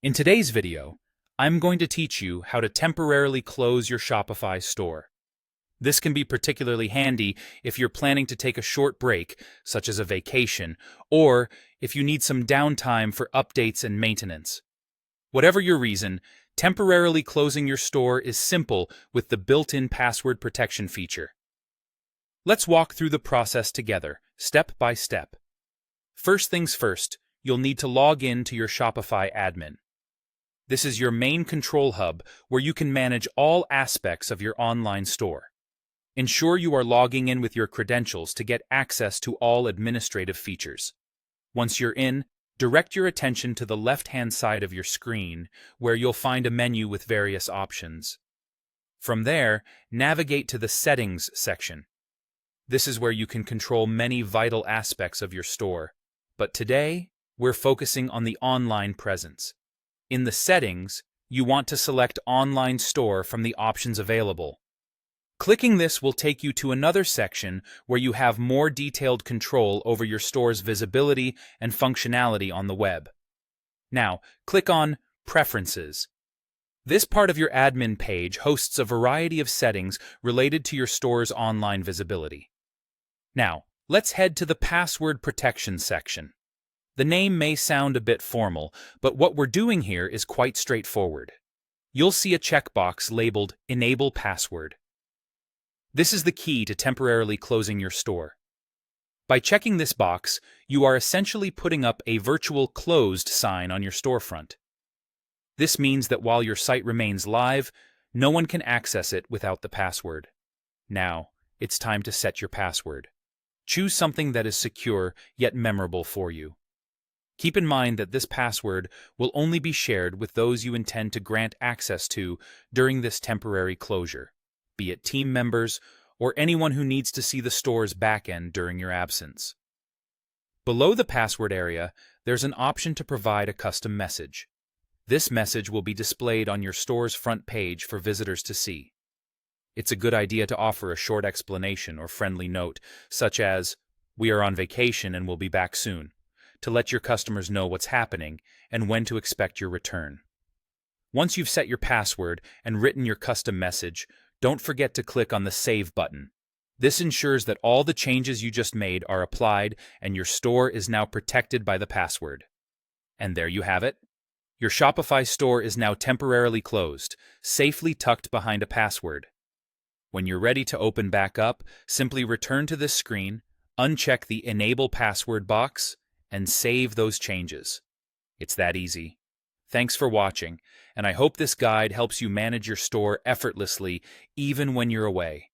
In today's video, I'm going to teach you how to temporarily close your Shopify store. This can be particularly handy if you're planning to take a short break, such as a vacation, or if you need some downtime for updates and maintenance. Whatever your reason, temporarily closing your store is simple with the built-in password protection feature. Let's walk through the process together, step by step. First things first, you'll need to log in to your Shopify admin. This is your main control hub where you can manage all aspects of your online store. Ensure you are logging in with your credentials to get access to all administrative features. Once you're in, direct your attention to the left-hand side of your screen, where you'll find a menu with various options. From there, navigate to the Settings section. This is where you can control many vital aspects of your store. But today, we're focusing on the online presence. In the Settings, you want to select Online Store from the options available. Clicking this will take you to another section where you have more detailed control over your store's visibility and functionality on the web. Now, click on Preferences. This part of your admin page hosts a variety of settings related to your store's online visibility. Now, let's head to the Password Protection section. The name may sound a bit formal, but what we're doing here is quite straightforward. You'll see a checkbox labeled Enable Password. This is the key to temporarily closing your store. By checking this box, you are essentially putting up a virtual closed sign on your storefront. This means that while your site remains live, no one can access it without the password. Now, it's time to set your password. Choose something that is secure yet memorable for you. Keep in mind that this password will only be shared with those you intend to grant access to during this temporary closure, be it team members or anyone who needs to see the store's backend during your absence. Below the password area, there's an option to provide a custom message. This message will be displayed on your store's front page for visitors to see. It's a good idea to offer a short explanation or friendly note, such as, "We are on vacation and will be back soon," to let your customers know what's happening and when to expect your return. Once you've set your password and written your custom message, don't forget to click on the Save button. This ensures that all the changes you just made are applied and your store is now protected by the password. And there you have it. Your Shopify store is now temporarily closed, safely tucked behind a password. When you're ready to open back up, simply return to this screen, uncheck the Enable Password box, and save those changes. It's that easy. Thanks for watching, and I hope this guide helps you manage your store effortlessly even when you're away.